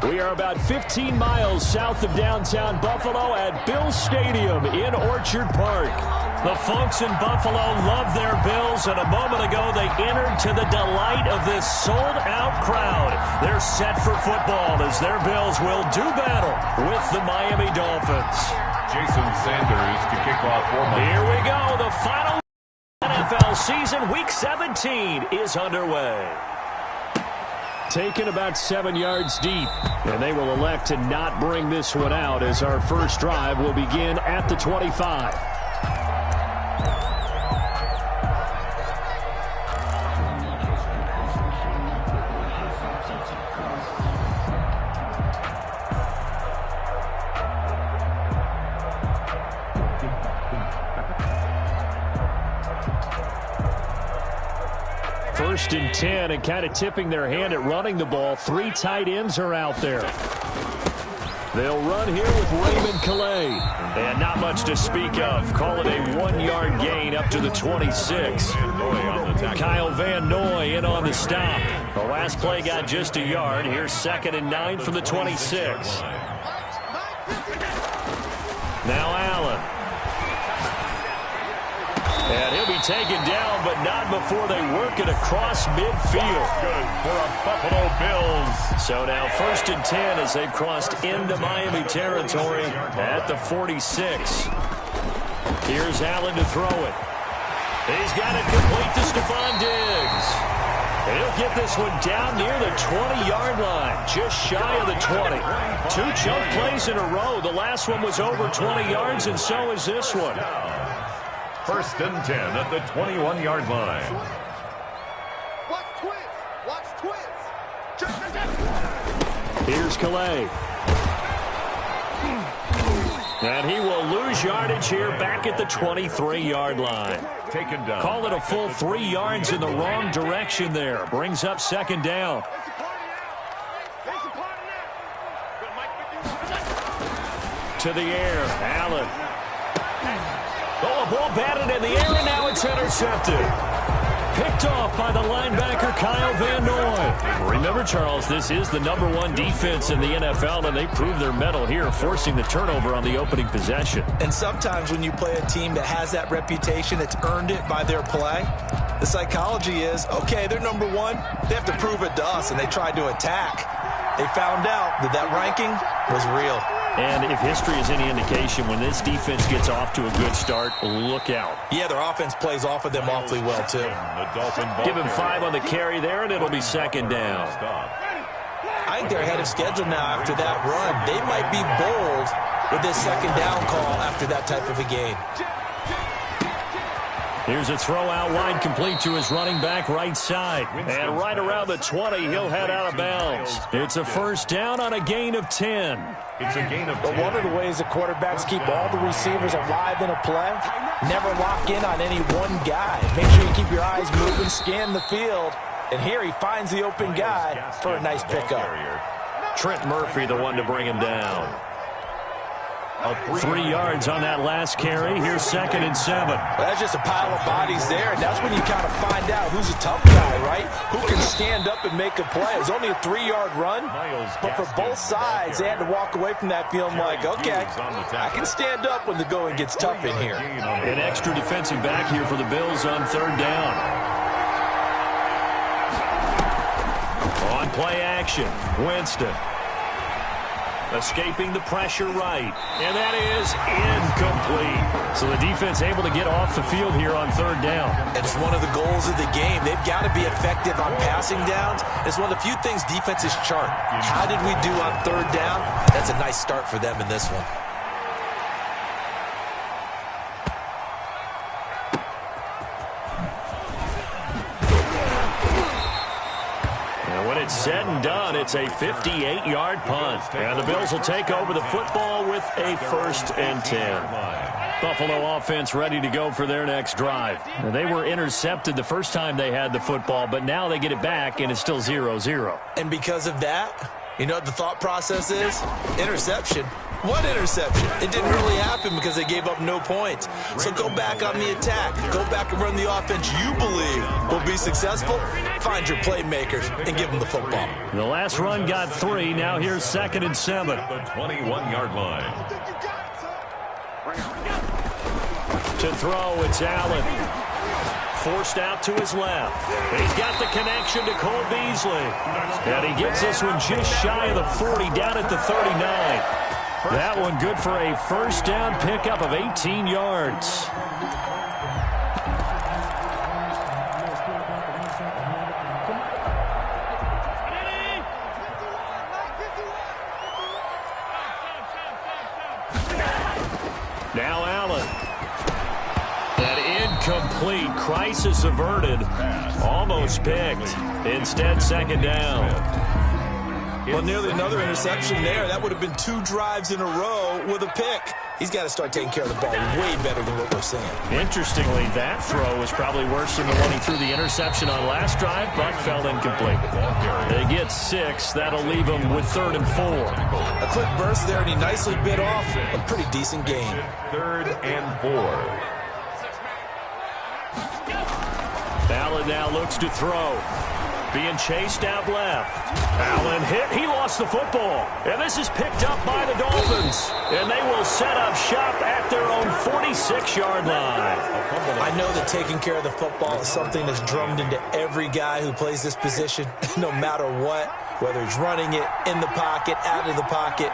We are about 15 miles south of downtown Buffalo at Bills Stadium in Orchard Park. The folks in Buffalo love their Bills, and a moment ago they entered to the delight of this sold-out crowd. They're set for football as their Bills will do battle with the Miami Dolphins. Jason Sanders to kick off for Miami. Here we go. The final NFL season, Week 17, is underway. Taken about 7 yards deep, and they will elect to not bring this one out as our first drive will begin at the 25. First and 10, and kind of tipping their hand at running the ball. 3 tight ends are out there. They'll run here with Raymond Calais. And not much to speak of. Call it a 1-yard gain up to the 26. Kyle Van Noy in on the stop. The last play got just a yard. Here's 2nd and 9 from the 26. Now Allen. And he'll be taken down, but not before they work it across midfield. Good for a Buffalo Bills. So now 1st and 10 as they've crossed into Miami territory at the 46. Here's Allen to throw it. He's got it complete to Stephon Diggs. And he'll get this one down near the 20-yard line, just shy of the 20. 2 chunk plays in a row. The last one was over 20 yards, and so is this one. 1st and 10 at the 21-yard line. Watch twins. Here's Calais. And he will lose yardage here back at the 23-yard line. Taken down. Call it a full 3 yards in the wrong direction there. Brings up 2nd down. To the air, Allen. Oh, a ball batted in the air, and now it's intercepted. Picked off by the linebacker, Kyle Van Noy. Remember, Charles, this is the #1 defense in the NFL, and they prove their mettle here, forcing the turnover on the opening possession. And sometimes when you play a team that has that reputation, it's earned it by their play. The psychology is, okay, they're #1. They have to prove it to us, and they tried to attack. They found out that that ranking was real. And if history is any indication, when this defense gets off to a good start, look out. Yeah, their offense plays off of them awfully well, too. Give him 5 on the carry there, and it'll be 2nd down. I think they're ahead of schedule now after that run. They might be bold with this 2nd down call after that type of a game. Here's a throw out wide, complete to his running back right side. And right around the 20, he'll head out of bounds. It's a 1st down on a gain of 10. It's a gain of 10. But one of the ways the quarterbacks keep all the receivers alive in a play, never lock in on any one guy. Make sure you keep your eyes moving, scan the field. And here he finds the open guy for a nice pickup. Trent Murphy, the one to bring him down. 3 yards on that last carry. Here's 2nd and 7. Well, that's just a pile of bodies there, and that's when you kind of find out who's a tough guy, right? Who can stand up and make a play. It was only a 3-yard run, but for both sides, they had to walk away from that feeling like, okay, I can stand up when the going gets tough in here. An extra defensive back here for the Bills on 3rd down. On play action, Winston. Escaping the pressure right. And that is incomplete. So the defense able to get off the field here on 3rd down. And it's one of the goals of the game. They've got to be effective on passing downs. It's one of the few things defenses chart. How did we do on 3rd down? That's a nice start for them in this one. When it's said and done, it's a 58-yard punt. And the Bills will take over the football with a 1st and 10. Buffalo offense ready to go for their next drive. And they were intercepted the first time they had the football, but now they get it back, and it's still 0-0. And because of that, You know what the thought process is? Interception. What interception? It didn't really happen because they gave up no points. So go back on the attack. Go back and run the offense you believe will be successful. Find your playmakers and give them the football. The last run got 3. Now here's 2nd and 7. The 21-yard line. To throw, it's Allen. Forced out to his left. He's got the connection to Cole Beasley. And he gets this one just shy of the 40, down at the 39. That one good for a first down pickup of 18 yards. Now Allen. That incomplete, crisis averted, almost picked. Instead, 2nd down. Well, nearly another interception there. That would have been 2 drives in a row with a pick. He's got to start taking care of the ball way better than what we're seeing. Interestingly, that throw was probably worse than the one he threw the interception on last drive, but fell incomplete. They get 6. That'll leave them with 3rd and 4. A quick burst there, and he nicely bit off a pretty decent game. 3rd and 4. Allen now looks to throw. Being chased out left. Allen hit. He lost the football. And this is picked up by the Dolphins. And they will set up shop at their own 46-yard line. I know that taking care of the football is something that's drummed into every guy who plays this position, no matter what, whether he's running it, in the pocket, out of the pocket.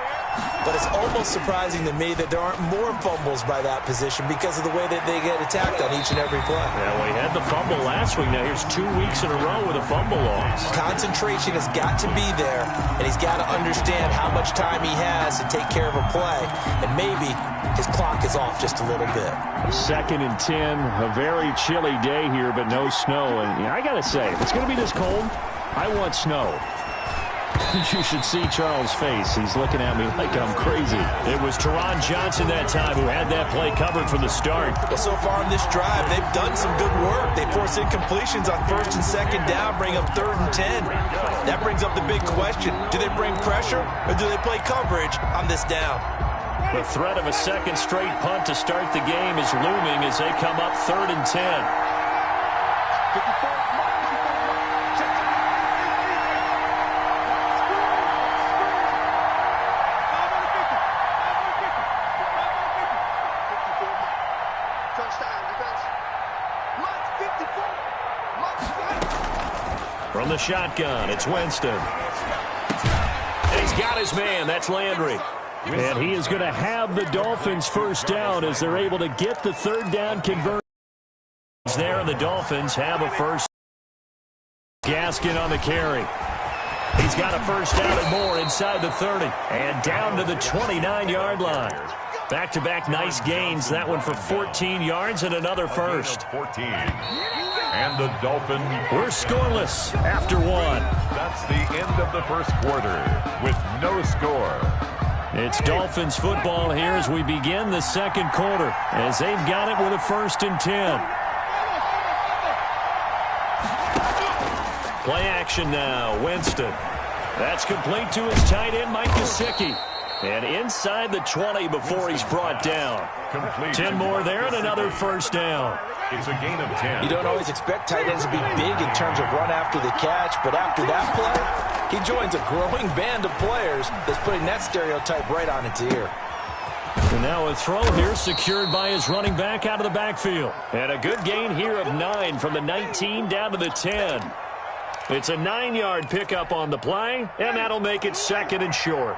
But it's almost surprising to me that there aren't more fumbles by that position because of the way that they get attacked on each and every play. Yeah, we had the fumble last week. Now here's 2 weeks in a row with a fumble loss. Concentration has got to be there, and he's got to understand how much time he has to take care of a play. And maybe his clock is off just a little bit. 2nd and 10, a very chilly day here, but no snow. And I got to say, if it's going to be this cold, I want snow. You should see Charles' face. He's looking at me like I'm crazy. It was Teron Johnson that time who had that play covered from the start. Well, so far on this drive, they've done some good work. They force incompletions on 1st and 2nd down, bring up 3rd and 10. That brings up the big question. Do they bring pressure or do they play coverage on this down? The threat of a 2nd straight punt to start the game is looming as they come up 3rd and 10. From the shotgun, it's Winston. He's got his man. That's Landry. And he is going to have the Dolphins first down as they're able to get the 3rd down conversion. There, and the Dolphins have a first. Gaskin on the carry. He's got a first down and more inside the 30. And down to the 29-yard line. Back-to-back nice gains. That one for 14 yards and another first. 14. And the Dolphins. We're scoreless after 1. That's the end of the first quarter with no score. It's Dolphins football here as we begin the 2nd quarter, as they've got it with a 1st and 10. Play action now, Winston. That's complete to his tight end, Mike Gesicki. And inside the 20 before he's brought down. Complete. 10 more there and another first down. It's a gain of 10. You don't always expect tight ends to be big in terms of run after the catch, but after that play, he joins a growing band of players that's putting that stereotype right on its ear. And now a throw here secured by his running back out of the backfield. And a good gain here of 9 from the 19 down to the 10. It's a 9-yard pickup on the play, and that'll make it 2nd and short.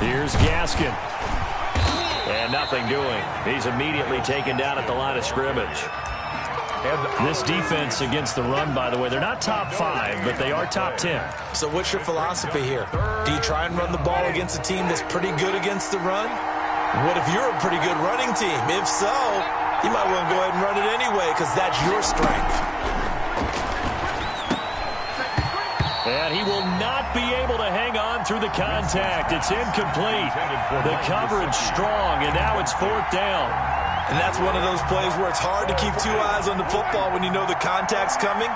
Here's Gaskin. And nothing doing. He's immediately taken down at the line of scrimmage. This defense against the run, by the way, they're not top 5, but they are top 10. So what's your philosophy here? Do you try and run the ball against a team that's pretty good against the run? What if you're a pretty good running team? If so, you might want to go ahead and run it anyway because that's your strength. And he will not be able to hang on through the contact. It's incomplete. The coverage strong, and now it's 4th down. And that's one of those plays where it's hard to keep 2 eyes on the football when you know the contact's coming.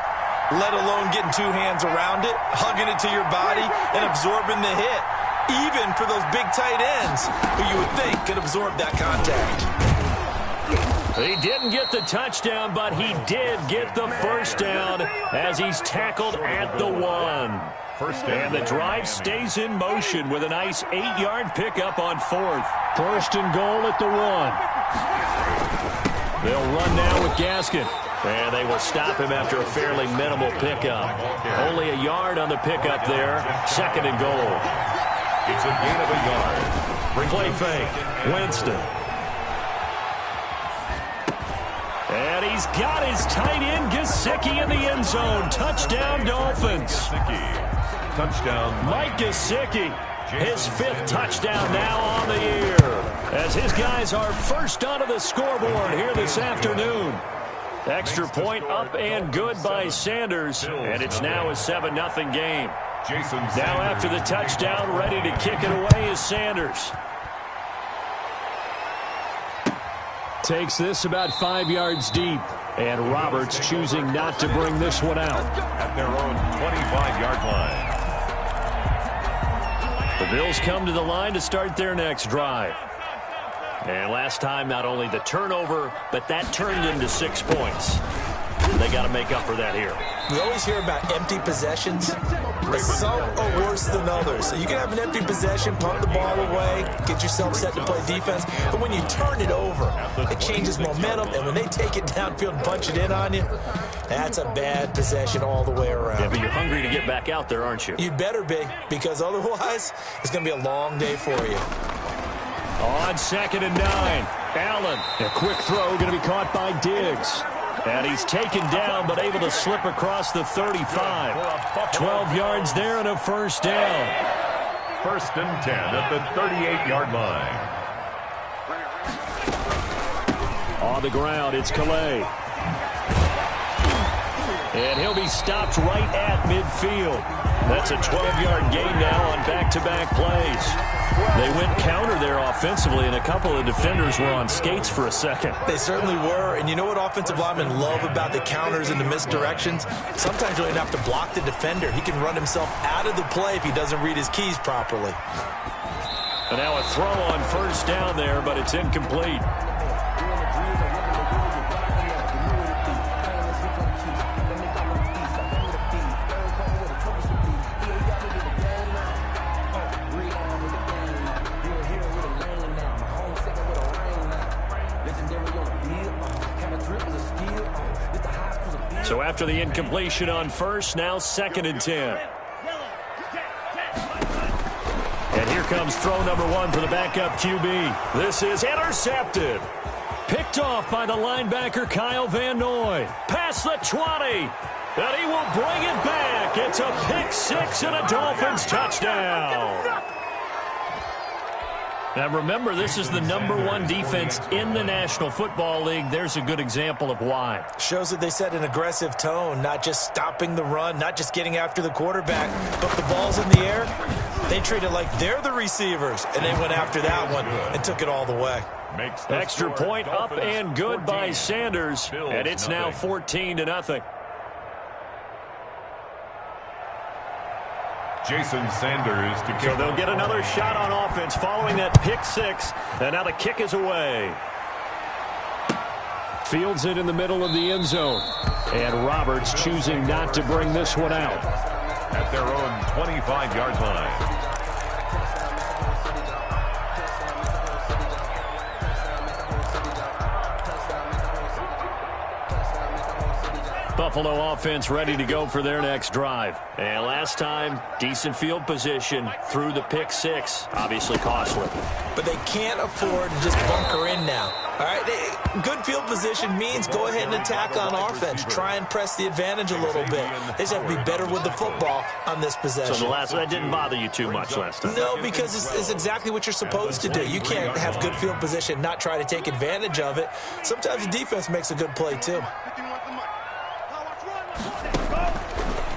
let alone getting two hands around it, hugging it to your body, and absorbing the hit. Even for those big tight ends who you would think could absorb that contact. He didn't get the touchdown, but he did get the first down as he's tackled at the 1. And the drive stays in motion with a nice 8-yard pickup on 4th. First and goal at the 1. They'll run now with Gaskin. And they will stop him after a fairly minimal pickup. Only a yard on the pickup there. Second and goal. It's a gain of a yard. Play fake. Winston. And he's got his tight end Gesicki in the end zone. Touchdown, Dolphins. Touchdown, Mike Gesicki. His 5th touchdown now on the year. As his guys are first onto the scoreboard here this afternoon. Extra point up and good by Sanders. And it's now a 7-0 game. Now after the touchdown, ready to kick it away is Sanders. Takes this about 5 yards deep. And Roberts choosing not to bring this one out. At their own 25-yard line. The Bills come to the line to start their next drive. And last time, not only the turnover, but that turned into 6 points. They got to make up for that here. We always hear about empty possessions, but some are worse than others. So you can have an empty possession, pump the ball away, get yourself set to play defense. But when you turn it over, it changes momentum. And when they take it downfield and punch it in on you, that's a bad possession all the way around. Yeah, but you're hungry to get back out there, aren't you? You'd better be, because otherwise it's going to be a long day for you. On 2nd and 9, Allen. A quick throw going to be caught by Diggs. And he's taken down, but able to slip across the 35. 12 yards there and a first down. First and 10 at the 38-yard line. On the ground, it's Calais. And he'll be stopped right at midfield. That's a 12-yard gain now on back-to-back plays. They went counter there offensively, and a couple of defenders were on skates for a second. They certainly were, and you know what offensive linemen love about the counters and the misdirections? Sometimes you don't have to block the defender. He can run himself out of the play if he doesn't read his keys properly. And now a throw on first down there, but it's incomplete. So after the incompletion on first, now 2nd and 10. And here comes throw number 1 for the backup QB. This is intercepted. Picked off by the linebacker Kyle Van Noy. Past the 20. And he will bring it back. It's a pick 6 and a Dolphins touchdown. Now remember, this is the #1 defense in the National Football League. There's a good example of why. Shows that they set an aggressive tone, not just stopping the run, not just getting after the quarterback, but the ball's in the air. They treat it like they're the receivers, and they went after that one and took it all the way. Extra point up and good by Sanders, and it's now 14-0. Jason Sanders to kick. So they'll get another shot on offense following that pick 6, and now the kick is away. Fields it in the middle of the end zone, and Roberts choosing not to bring this one out. At their own 25-yard line. Buffalo offense ready to go for their next drive. And last time, decent field position through the pick 6. Obviously costly. But they can't afford to just bunker in now. All right, good field position means go ahead and attack on offense. Try and press the advantage a little bit. They just have to be better with the football on this possession. So that didn't bother you too much last time? No, because it's exactly what you're supposed to do. You can't have good field position, not try to take advantage of it. Sometimes the defense makes a good play too.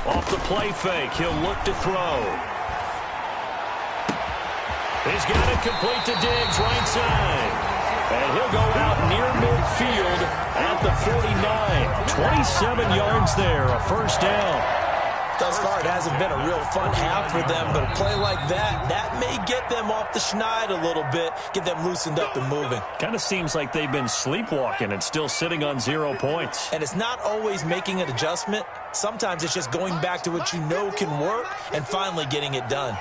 Off the play fake, he'll look to throw. He's got it complete to Diggs, right side. And he'll go out near midfield at the 49. 27 yards there, a first down. Thus far, it hasn't been a real fun half for them, but a play like that may get them off the schneid a little bit, get them loosened up and moving. Kind of seems like they've been sleepwalking and still sitting on 0 points. And it's not always making an adjustment. Sometimes it's just going back to what you know can work and finally getting it done.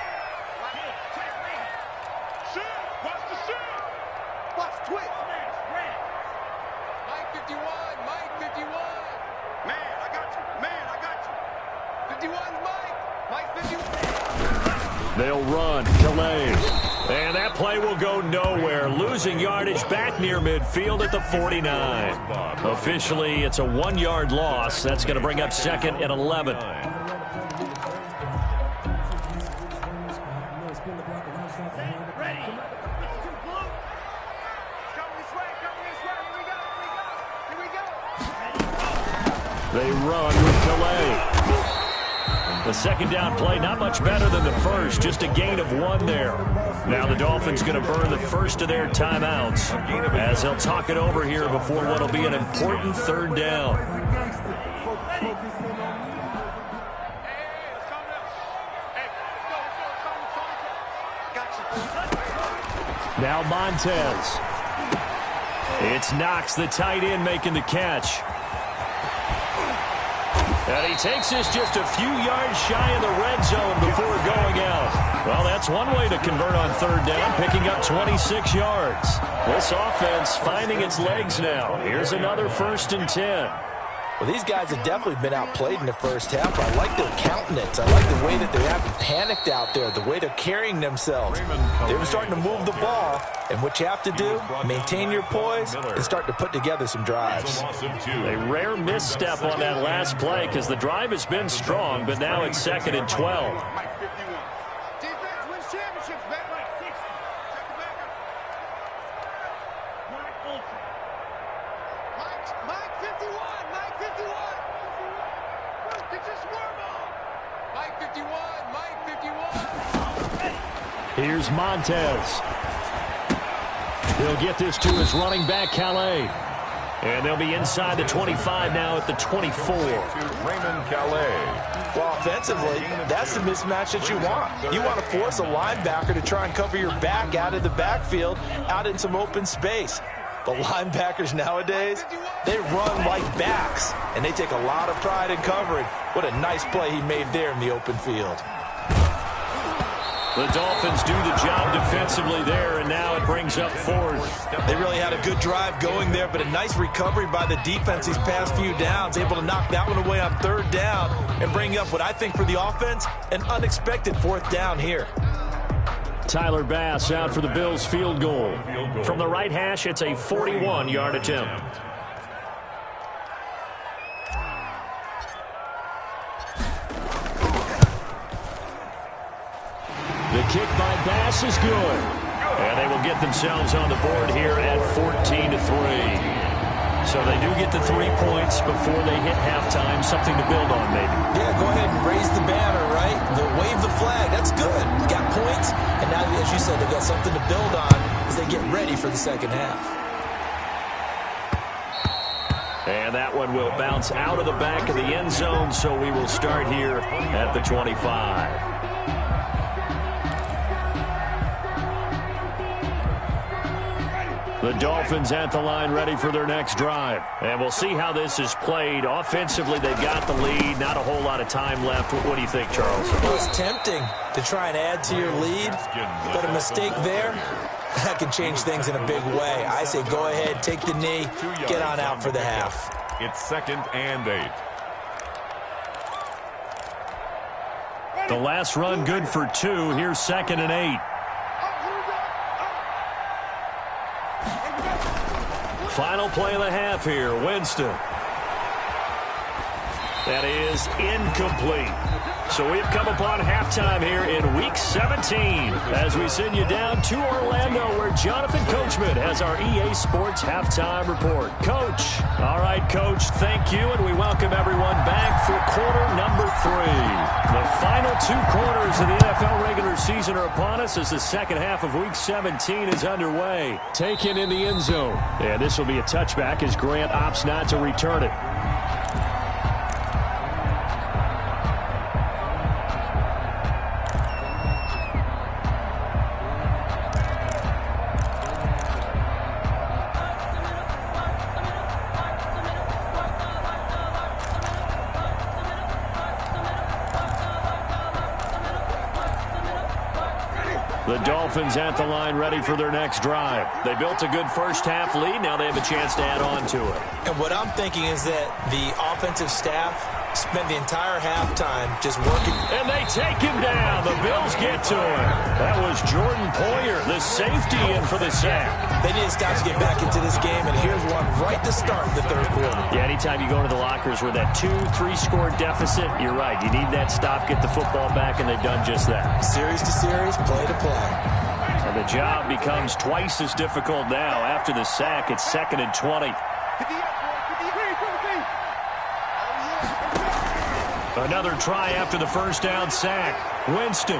They'll run. Calais. And that play will go nowhere. Losing yardage back near midfield at the 49. Officially, it's a 1-yard loss. That's going to bring up second and 11. They run with Calais. The second down play, not much better than the first, just a gain of 1 there. Now the Dolphins going to burn the first of their timeouts as they'll talk it over here before what will be an important third down. Now Montez. It's Knox, the tight end, making the catch. And he takes this just a few yards shy of the red zone before going out. Well, that's one way to convert on third down, picking up 26 yards. This offense finding its legs now. Here's another 1st and 10. Well, these guys have definitely been outplayed in the first half. I like their countenance. I like the way that they haven't panicked out there, the way they're carrying themselves. They're starting to move the ball, and what you have to do, maintain your poise and start to put together some drives. A rare misstep on that last play because the drive has been strong, but now it's 2nd and 12. Here's Montez. He'll get this to his running back, Calais. And they'll be inside the 25 now at the 24. Raymond Calais. Well, offensively, that's the mismatch that you want. You want to force a linebacker to try and cover your back out of the backfield, out in some open space. The linebackers nowadays, they run like backs, and they take a lot of pride in covering. What a nice play he made there in the open field. The Dolphins do the job defensively there, and now it brings up 4th. They really had a good drive going there, but a nice recovery by the defense these past few downs, able to knock that one away on 3rd down and bring up what I think for the offense, an unexpected 4th down here. Tyler Bass out for the Bills field goal. From the right hash, it's a 41-yard attempt. The kick by Bass is good. And they will get themselves on the board here at 14-3. So they do get the 3 points before they hit halftime. Something to build on, maybe. Yeah, go ahead and raise the banner, right? Wave the flag. That's good. You got points, and now, as you said, they've got something to build on as they get ready for the second half. And that one will bounce out of the back of the end zone, so we will start here at the 25. The Dolphins at the line ready for their next drive. And we'll see how this is played. Offensively, they've got the lead. Not a whole lot of time left. What do you think, Charles? Well, it's tempting to try and add to your lead, but a mistake there, that can change things in a big way. I say go ahead, take the knee, get on out for the half. It's 2nd and 8. The last run good for 2. Here's 2nd and 8. Final play of the half here. Winston. That is incomplete. So we've come upon halftime here in Week 17 as we send you down to Orlando where Jonathan Coachman has our EA Sports Halftime Report. Coach. All right, Coach, thank you, and we welcome everyone back for quarter number 3. The final 2 quarters of the NFL regular season are upon us as the second half of Week 17 is underway. Taken in the end zone. And this will be a touchback as Grant opts not to return it. The Dolphins at the line ready for their next drive. They built a good first half lead. Now they have a chance to add on to it. And what I'm thinking is that the offensive staff spent the entire halftime just working. And they take him down. The Bills get to him. That was Jordan Poyer, the safety, in for the sack. They need to stop to get back into this game, and here's one right to start the third quarter. Yeah, anytime you go into the lockers with that 2-3 score deficit, you're right. You need that stop, get the football back, and they've done just that. Series to series, play to play. And the job becomes twice as difficult now. After the sack, it's 2nd and 20. Another try after the first down sack. Winston.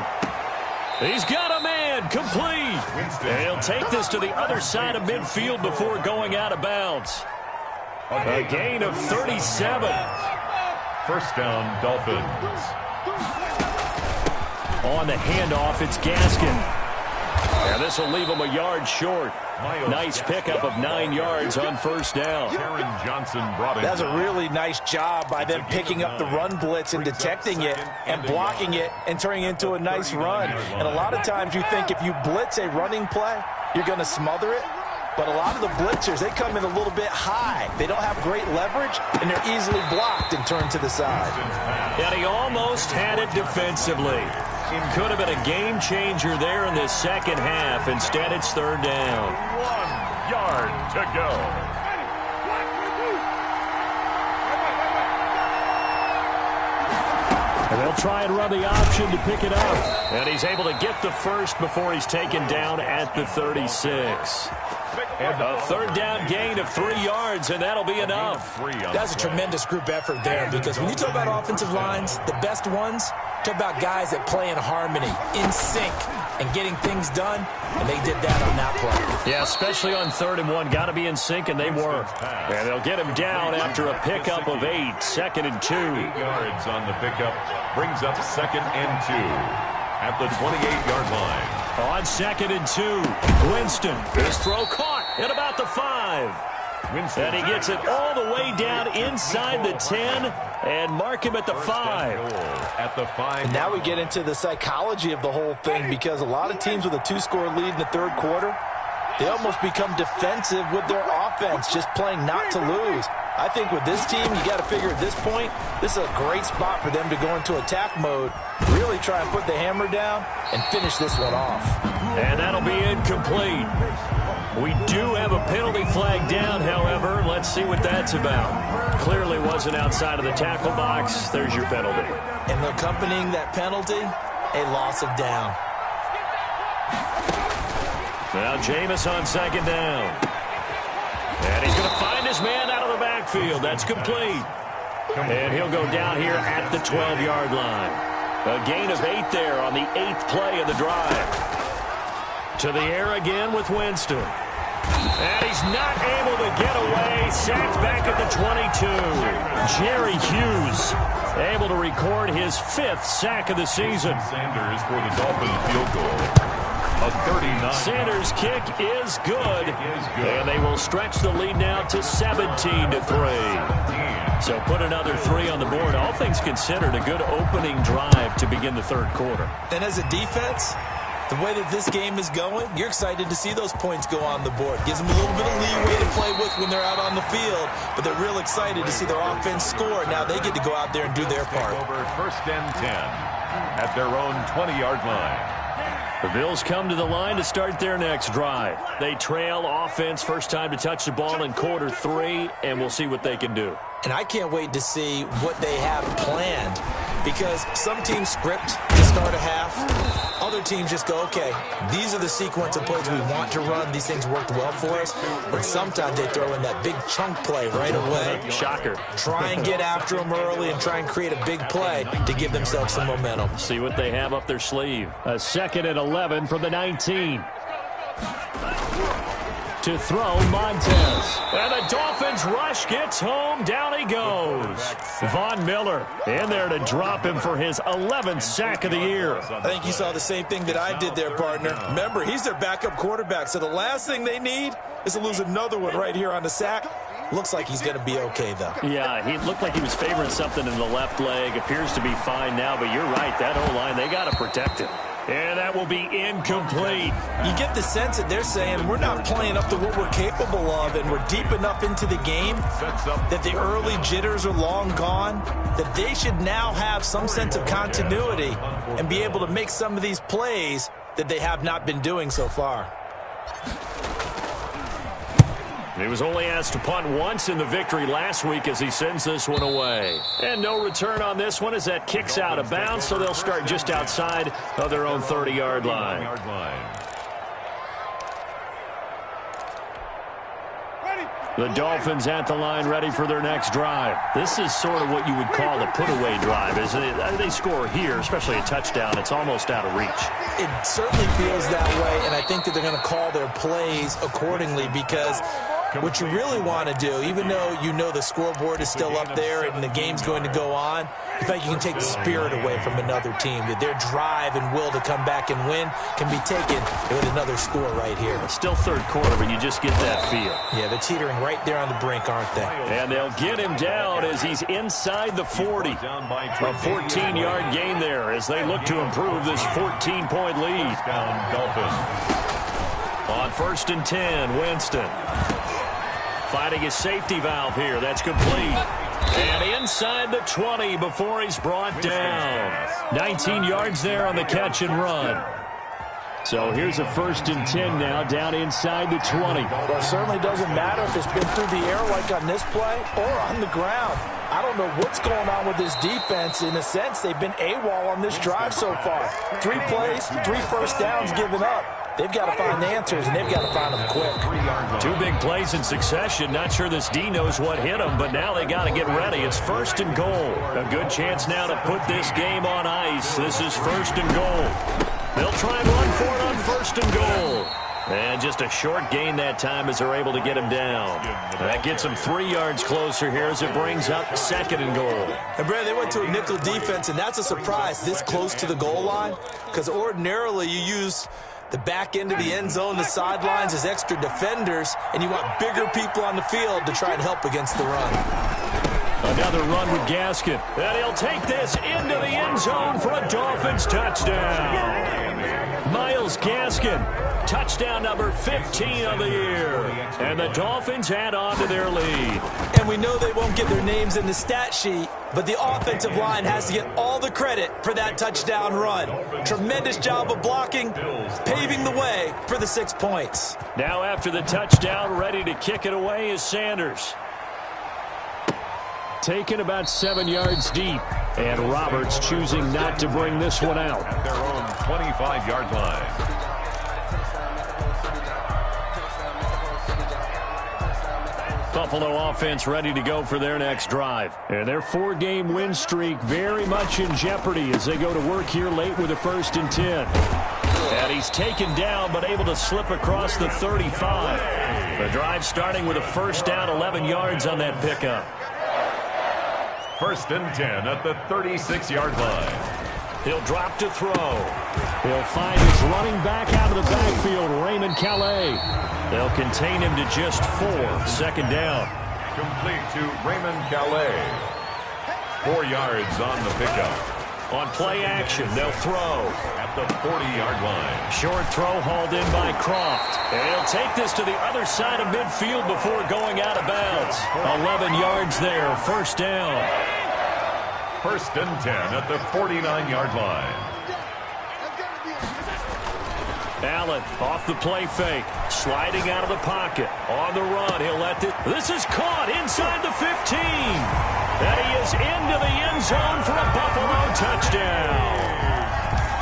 He's got a man. Complete. And he'll take this to the other side of midfield before going out of bounds. A gain of 37. First down, Dolphins. On the handoff, it's Gaskin. And this will leave him a yard short. Nice pickup of 9 yards on first down. Aaron Johnson brought it. That's a really nice job by them picking up the run blitz and detecting it and blocking it and turning it into a nice run. And a lot of times you think if you blitz a running play, you're going to smother it. But a lot of the blitzers, they come in a little bit high. They don't have great leverage, and they're easily blocked and turned to the side. And he almost had it defensively. Could have been a game changer there in this second half. Instead, it's third down. 1 yard to go. And they'll try and run the option to pick it up. And he's able to get the first before he's taken down at the 36. A third down gain of 3 yards, and that'll be enough. That's a tremendous group effort there, because when you talk about offensive lines, the best ones, talk about guys that play in harmony, in sync, and getting things done, and they did that on that play. Yeah, especially on 3rd and 1. Got to be in sync, and they were. And they'll get him down after a pickup of 8. 2nd and 2. 8 yards on the pickup. Brings up 2nd and 2 at the 28-yard line. On 2nd and 2, Winston. His throw caught at about the 5. Winston. And he gets it all the way down inside the 10 and mark him at the 5. At the 5. And now we get into the psychology of the whole thing, because a lot of teams with a 2-score lead in the third quarter, they almost become defensive with their offense, just playing not to lose. I think with this team, you got to figure at this point, this is a great spot for them to go into attack mode, really try and put the hammer down and finish this one off. And that'll be incomplete. We do have a penalty flag down, however. Let's see what that's about. Clearly wasn't outside of the tackle box. There's your penalty. And accompanying that penalty, a loss of down. Now Jameis on 2nd down. And he's going to find his man out of the backfield. That's complete. And he'll go down here at the 12-yard line. A gain of 8 there on the 8th play of the drive. To the air again with Winston. And he's not able to get away. Sacked back at the 22. Jerry Hughes able to record his 5th sack of the season. Sanders for the Dolphins field goal. A 39. Sanders' kick is good. And they will stretch the lead now to 17-3. So put another 3 on the board. All things considered, a good opening drive to begin the third quarter. And as a defense, the way that this game is going, you're excited to see those points go on the board. Gives them a little bit of leeway to play with when they're out on the field, but they're real excited to see their offense score. Now they get to go out there and do their part. Over 1st and 10 at their own 20-yard line. The Bills come to the line to start their next drive. They trail offense, first time to touch the ball in quarter 3, and we'll see what they can do. And I can't wait to see what they have planned, because some teams script to start a half. Other teams just go, okay, these are the sequence of plays we want to run. These things worked well for us. But sometimes they throw in that big chunk play right away. Shocker. Try and get after them early and try and create a big play to give themselves some momentum. See what they have up their sleeve. A 2nd and 11 from the 19. To throw, Montez. And the Dolphins rush gets home. Down he goes. Von Miller in there to drop him for his 11th sack of the year. I think you saw the same thing that I did there, partner. Remember, he's their backup quarterback, so the last thing they need is to lose another one right here on the sack. Looks like he's going to be okay, though. Yeah, he looked like he was favoring something in the left leg. Appears to be fine now, but you're right. That O-line, they got to protect him. And that will be incomplete. You get the sense that they're saying we're not playing up to what we're capable of, and we're deep enough into the game that the early jitters are long gone, that they should now have some sense of continuity and be able to make some of these plays that they have not been doing so far. He was only asked to punt once in the victory last week as he sends this one away. And no return on this one as that kicks out of bounds, so they'll start just outside of their own 30-yard line. The Dolphins at the line ready for their next drive. This is sort of what you would call the put-away drive. As they score here, especially a touchdown, it's almost out of reach. It certainly feels that way, and I think that they're going to call their plays accordingly, because what you really want to do, even though you know the scoreboard is still up there and the game's going to go on, in fact, you can take the spirit away from another team. That their drive and will to come back and win can be taken with another score right here. It's still third quarter, but you just get that feel. Yeah, they're teetering right there on the brink, aren't they? And they'll get him down as he's inside the 40. A 14-yard gain there as they look to improve this 14-point lead. On 1st and 10, Winston. Finding his safety valve here. That's complete. And inside the 20 before he's brought down. 19 yards there on the catch and run. So here's a 1st and 10 now, down inside the 20. Well, it certainly doesn't matter if it's been through the air like on this play or on the ground. I don't know what's going on with this defense. In a sense, they've been AWOL on this drive so far. 3 plays, 3 first downs given up. They've got to find the answers, and they've got to find them quick. 2 big plays in succession. Not sure this D knows what hit them, but now they got to get ready. It's 1st and goal. A good chance now to put this game on ice. This is 1st and goal. They'll try and run for it on 1st and goal. And just a short gain that time as they're able to get him down. That gets them 3 yards closer here as it brings up 2nd and goal. And, Brad, they went to a nickel defense, and that's a surprise this close to the goal line, because ordinarily you use the back end of the end zone, the sidelines as extra defenders, and you want bigger people on the field to try and help against the run. Another run with Gaskin. And he'll take this into the end zone for a Dolphins touchdown. Myles Gaskin, touchdown number 15 of the year. And the Dolphins add on to their lead. And we know they won't get their names in the stat sheet, but the offensive line has to get all the credit for that touchdown run. Tremendous job of blocking, paving the way for the 6 points. Now after the touchdown, ready to kick it away is Sanders. Taken about 7 yards deep. And Roberts choosing not to bring this one out. At their own 25-yard line. Buffalo offense ready to go for their next drive. And their 4-game win streak very much in jeopardy as they go to work here late with a 1st and 10. And he's taken down but able to slip across the 35. The drive starting with a 1st down, 11 yards on that pickup. 1st and 10 at the 36-yard line. He'll drop to throw. He'll find his running back out of the backfield, Raymond Calais. They'll contain him to just 4. 2nd down. Complete to Raymond Calais. 4 yards on the pickup. On play action, they'll throw. At the 40-yard line. Short throw hauled in by Croft. And he'll take this to the other side of midfield before going out of bounds. 11 yards there, 1st down. 1st and 10 at the 49-yard line. Allen off the play fake. Sliding out of the pocket. On the run. He'll let it. This is caught inside the 15. And he is into the end zone for a Buffalo touchdown.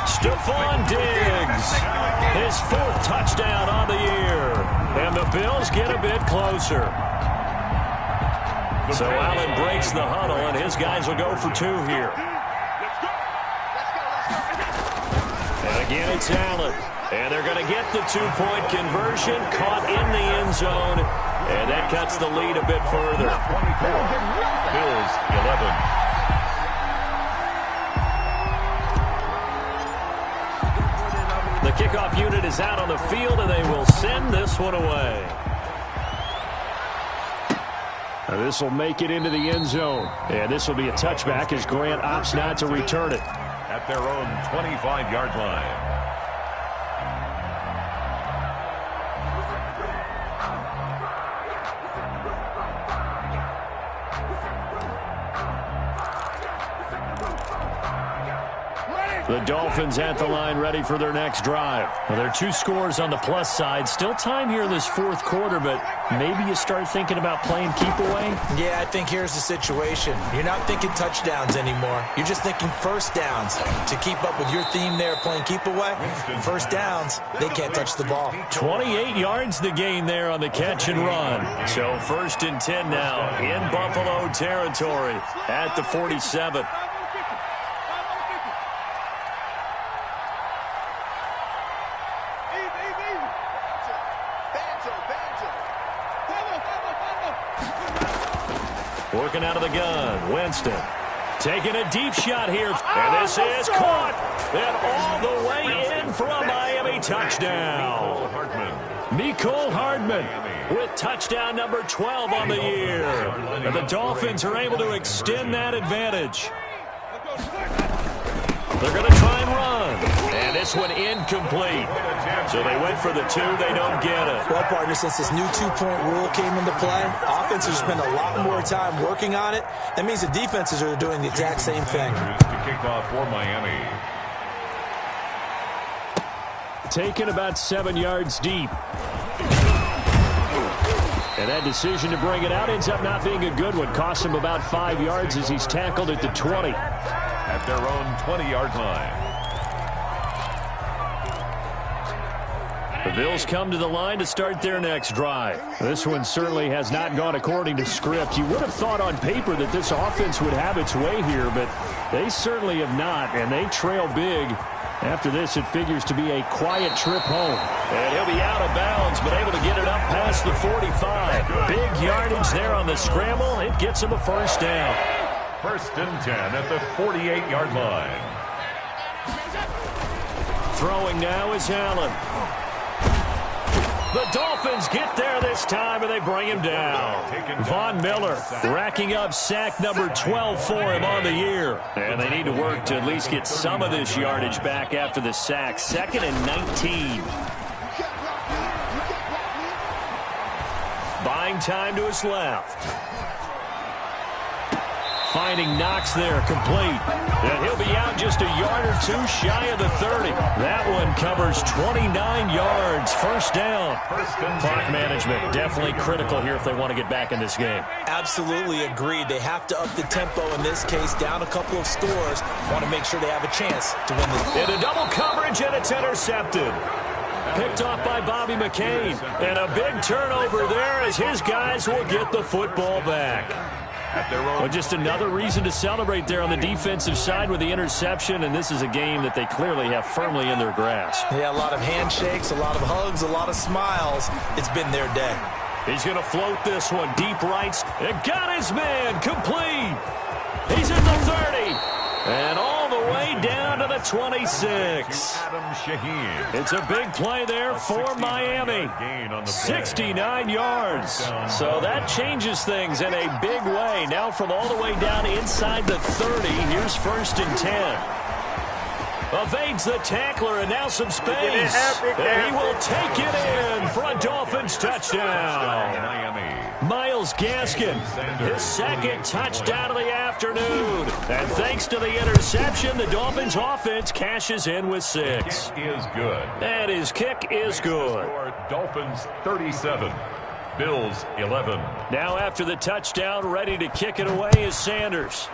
Stephon Diggs. His 4th touchdown on the year. And the Bills get a bit closer. So Allen breaks the huddle, and his guys will go for 2 here. And again, it's Allen. And they're going to get the 2-point conversion, caught in the end zone. And that cuts the lead a bit further. 24. Bills 11. The kickoff unit is out on the field, and they will send this one away. This will make it into the end zone. And this will be a touchback as Grant opts not to return it. At their own 25-yard line. The Dolphins at the line, ready for their next drive. Well, there are 2 scores on the plus side. Still time here in this 4th quarter, but maybe you start thinking about playing keep away? Yeah, I think here's the situation. You're not thinking touchdowns anymore. You're just thinking first downs. To keep up with your theme there, playing keep away, first downs, they can't touch the ball. 28 yards the gain there on the catch and run. So 1st and 10 now in Buffalo territory at the 47. Working out of the gun, Winston. Taking a deep shot here. And this is caught. And all the way in for a Miami touchdown. Mecole Hardman with touchdown number 12 on the year. And the Dolphins are able to extend that advantage. They're going to try and run. And this one incomplete. So they went for the 2. They don't get it. Well, partner, since this new 2-point rule came into play, offenses spend a lot more time working on it. That means the defenses are doing the exact same thing. To kick off for Miami. Taken about 7 yards deep. And that decision to bring it out ends up not being a good one. Cost him about 5 yards as he's tackled at the 20. At their own 20-yard line. The Bills come to the line to start their next drive. This one certainly has not gone according to script. You would have thought on paper that this offense would have its way here, but they certainly have not, and they trail big. After this, it figures to be a quiet trip home. And he'll be out of bounds, but able to get it up past the 45. Big yardage there on the scramble. It gets him a first down. 1st and 10 at the 48-yard line. Throwing now is Allen. The Dolphins get there this time, and they bring him down. Von Miller racking up sack number 12 for him on the year. And they need to work to at least get some of this yardage back after the sack. 2nd and 19. Buying time to his left. Finding Knox there, complete. And he'll be out just a yard or 2 shy of the 30. That one covers 29 yards. First down. Clock management definitely critical here if they want to get back in this game. Absolutely agreed. They have to up the tempo in this case, down a couple of scores. Want to make sure they have a chance to win this. Into double coverage, and it's intercepted. Picked off by Bobby McCain. And a big turnover there as his guys will get the football back. Well, just another reason to celebrate there on the defensive side with the interception, and this is a game that they clearly have firmly in their grasp. Yeah, a lot of handshakes, a lot of hugs, a lot of smiles. It's been their day. He's going to float this one deep right. And got his man complete. He's in the 30. And all the way down to the 26. Adam Shaheen. It's a big play there for Miami. 69 yards. So that changes things in a big way. Now from all the way down inside the 30, here's 1st and 10. Evades the tackler, and now some space. And he will take it in for a Dolphins touchdown. Myles Gaskin, his second touchdown of the afternoon. And thanks to the interception, the Dolphins offense cashes in with 6. Kick is good. And his kick is good. Dolphins 37. Bills 11. Now after the touchdown, ready to kick it away is Sanders.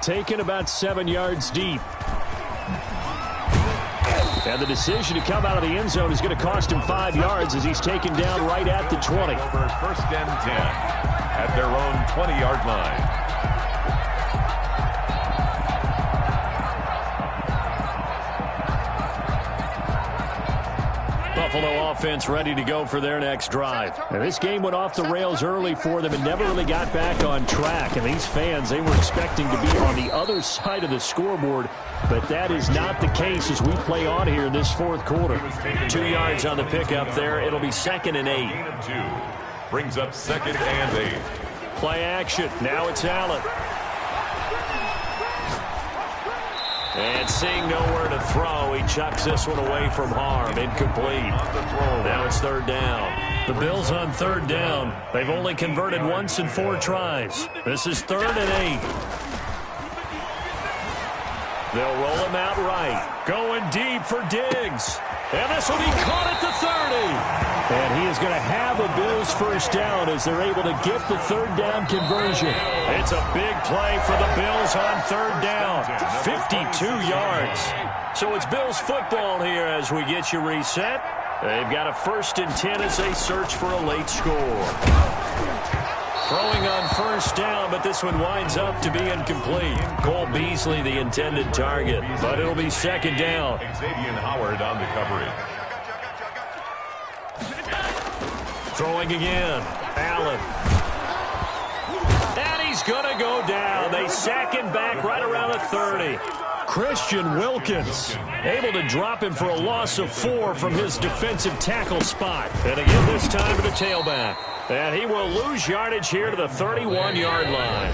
Taken about 7 yards deep. And the decision to come out of the end zone is going to cost him 5 yards as he's taken down right at the 20. Over 1st and 10 at their own 20-yard line. Buffalo offense ready to go for their next drive. And this game went off the rails early for them and never really got back on track. And these fans, they were expecting to be on the other side of the scoreboard, but that is not the case as we play on here in this 4th quarter. 2 yards on the pickup there. It'll be 2nd and 8. Gain of 2. Brings up 2nd and 8. Play action. Now it's Allen. And seeing nowhere to throw, he chucks this one away from harm. Incomplete. Now it's 3rd down. The Bills on 3rd down. They've only converted once in 4 tries. This is 3rd and 8. They'll roll him out right. Going deep for Diggs. And this will be caught at the 30. And he is going to have a Bills first down as they're able to get the 3rd down conversion. It's a big play for the Bills on 3rd down. 52 yards. So it's Bills football here as we get you reset. They've got a 1st and 10 as they search for a late score. Throwing on 1st down, but this one winds up to be incomplete. Cole Beasley, the intended target, but it'll be 2nd down. Xavier Howard on the coverage. Throwing again. Allen. And he's going to go down. They sack him back right around the 30. Christian Wilkins able to drop him for a loss of 4 from his defensive tackle spot. And again this time to the tailback. And he will lose yardage here to the 31-yard line.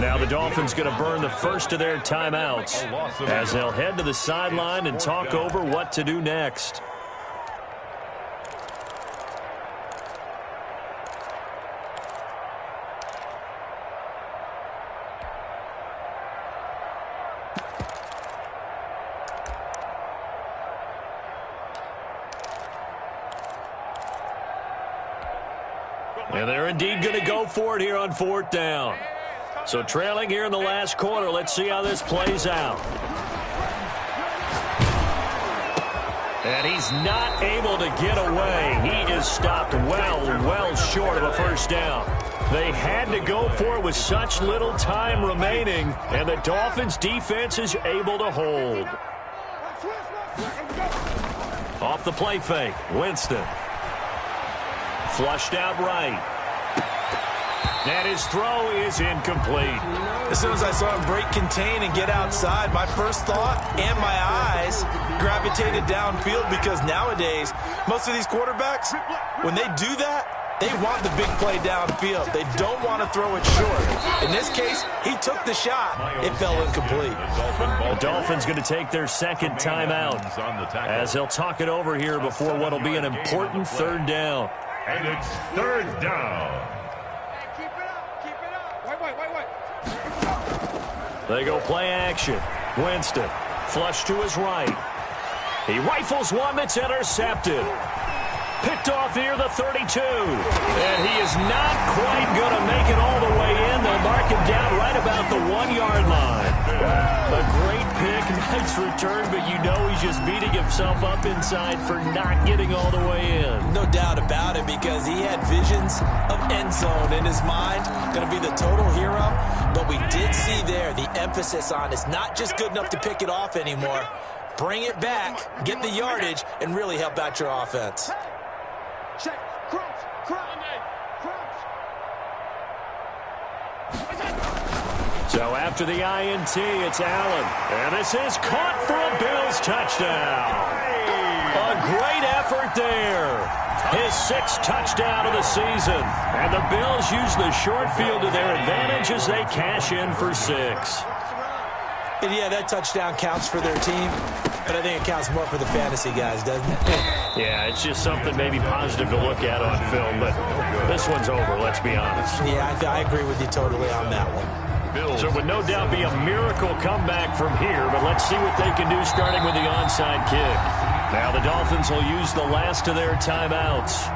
Now the Dolphins going to burn the first of their timeouts as they'll head to the sideline and talk over what to do next. And they're indeed going to go for it here on 4th down. So trailing here in the last quarter, let's see how this plays out. And he's not able to get away. He is stopped well short of a first down. They had to go for it with such little time remaining, and the Dolphins defense is able to hold. Off the play fake, Winston. Flushed out right. And his throw is incomplete. As soon as I saw him break contain and get outside, my first thought and my eyes gravitated downfield because nowadays, most of these quarterbacks, when they do that, they want the big play downfield. They don't want to throw it short. In this case, he took the shot. It fell incomplete. The Dolphins going to take their 2nd timeout as they'll talk it over here before what will be an important 3rd down. And it's 3rd down. They go play action. Winston, flush to his right. He rifles one that's intercepted. Picked off here, the 32. And he is not quite going to make it all the way in. They'll mark him down right about the 1-yard line. A great pick, nice return, but you know he's just beating himself up inside for not getting all the way in. No doubt about it, because he had visions of end zone in his mind. Going to be the total hero. But we did see there the emphasis on it's not just good enough to pick it off anymore. Bring it back, get the yardage, and really help out your offense. Check. Crouch. So after the INT, it's Allen. And this is caught for a Bills touchdown. A great effort there. His 6th touchdown of the season. And the Bills use the short field to their advantage as they cash in for 6. And yeah, that touchdown counts for their team, but I think it counts more for the fantasy guys, doesn't it? Yeah, it's just something maybe positive to look at on film, but this one's over, let's be honest. Yeah, I agree with you totally on that one. So it would no doubt be a miracle comeback from here, but let's see what they can do starting with the onside kick. Now the Dolphins will use the last of their timeouts.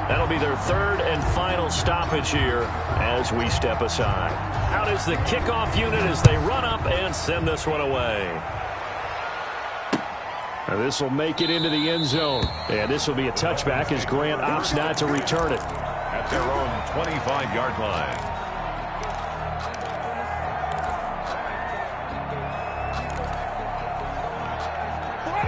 That'll be their third and final stoppage here as we step aside. Out is the kickoff unit as they run up and send this one away. Now this will make it into the end zone. And this will be a touchback as Grant opts not to return it. At their own 25-yard line.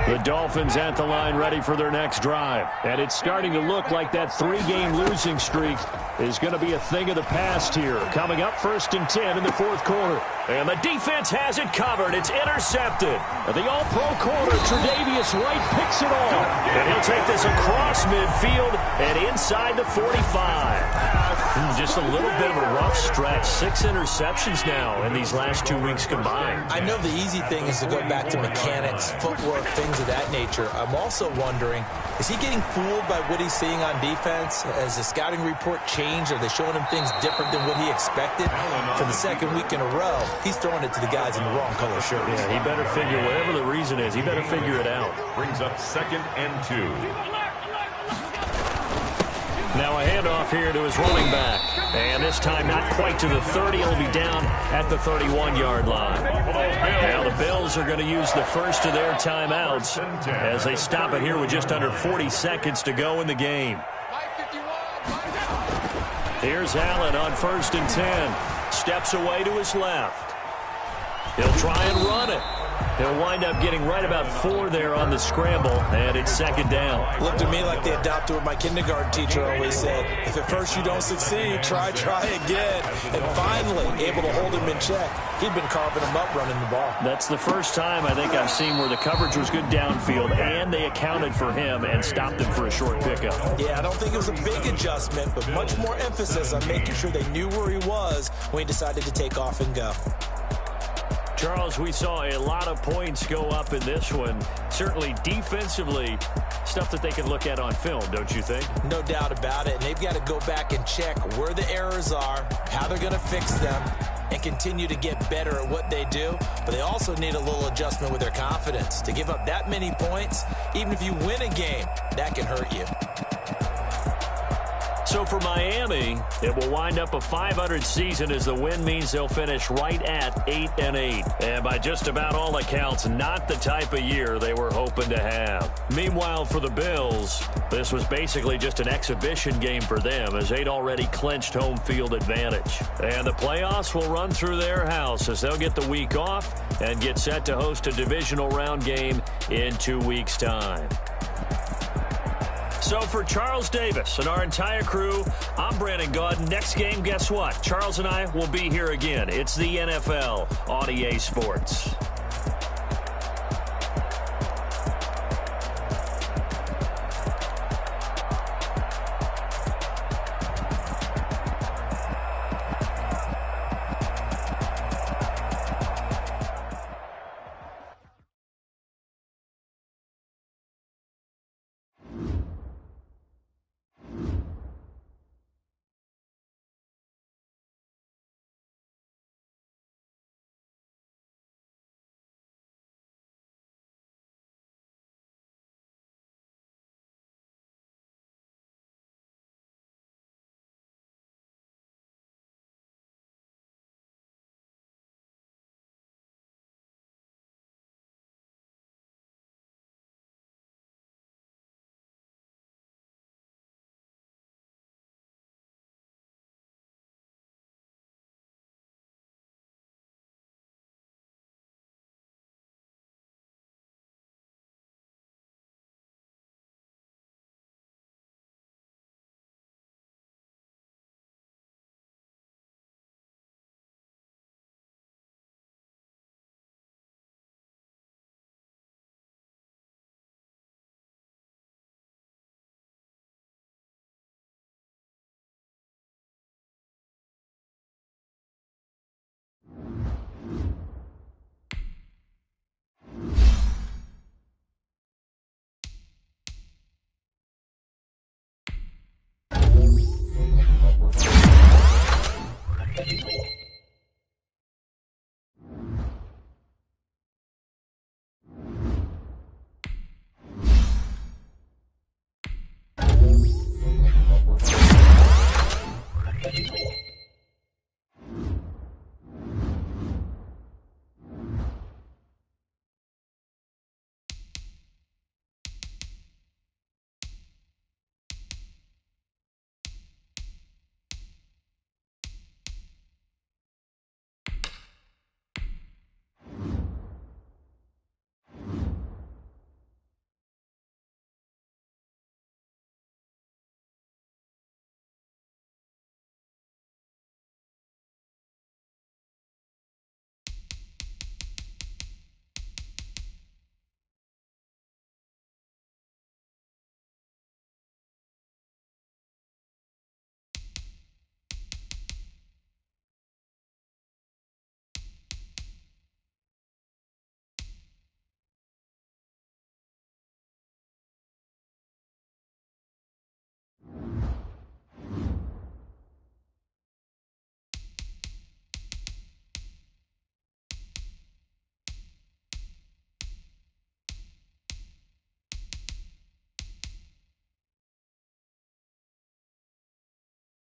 The Dolphins at the line ready for their next drive. And it's starting to look like that 3-game losing streak is going to be a thing of the past here. Coming up 1st and 10 in the 4th quarter. And the defense has it covered. It's intercepted. The all-pro corner, Tre'Davious White, picks it off. And he'll take this across midfield and inside the 45. Just a little bit of a rough stretch. 6 interceptions now in these last 2 weeks combined. I know the easy thing is to go back to mechanics, footwork, things of that nature. I'm also wondering, is he getting fooled by what he's seeing on defense? Has the scouting report changed? Are they showing him things different than what he expected? For the second week in a row, he's throwing it to the guys in the wrong color shirts. Yeah, he better figure, whatever the reason is, he better figure it out. Brings up 2nd and 2. Now a handoff here to his running back. And this time not quite to the 30. He'll be down at the 31-yard line. Now the Bills are going to use the first of their timeouts as they stop it here with just under 40 seconds to go in the game. Here's Allen on 1st and 10. Steps away to his left. He'll try and run it. He'll wind up getting right about 4 there on the scramble, and it's 2nd down. Looked to me like they adopted what my kindergarten teacher always said. If at first you don't succeed, try again. And finally, able to hold him in check. He'd been carving him up running the ball. That's the first time I think I've seen where the coverage was good downfield, and they accounted for him and stopped him for a short pickup. Yeah, I don't think it was a big adjustment, but much more emphasis on making sure they knew where he was when he decided to take off and go. Charles, we saw a lot of points go up in this one. Certainly defensively, stuff that they can look at on film, don't you think? No doubt about it. And they've got to go back and check where the errors are, how they're going to fix them, and continue to get better at what they do. But they also need a little adjustment with their confidence. To give up that many points, even if you win a game, that can hurt you. So for Miami, it will wind up a .500 season as the win means they'll finish right at 8-8. And by just about all accounts, not the type of year they were hoping to have. Meanwhile, for the Bills, this was basically just an exhibition game for them as they'd already clinched home field advantage. And the playoffs will run through their house as they'll get the week off and get set to host a divisional round game in 2 weeks' time. So for Charles Davis and our entire crew, I'm Brandon Gaudin. Next game, guess what? Charles and I will be here again. It's the NFL on EA Sports.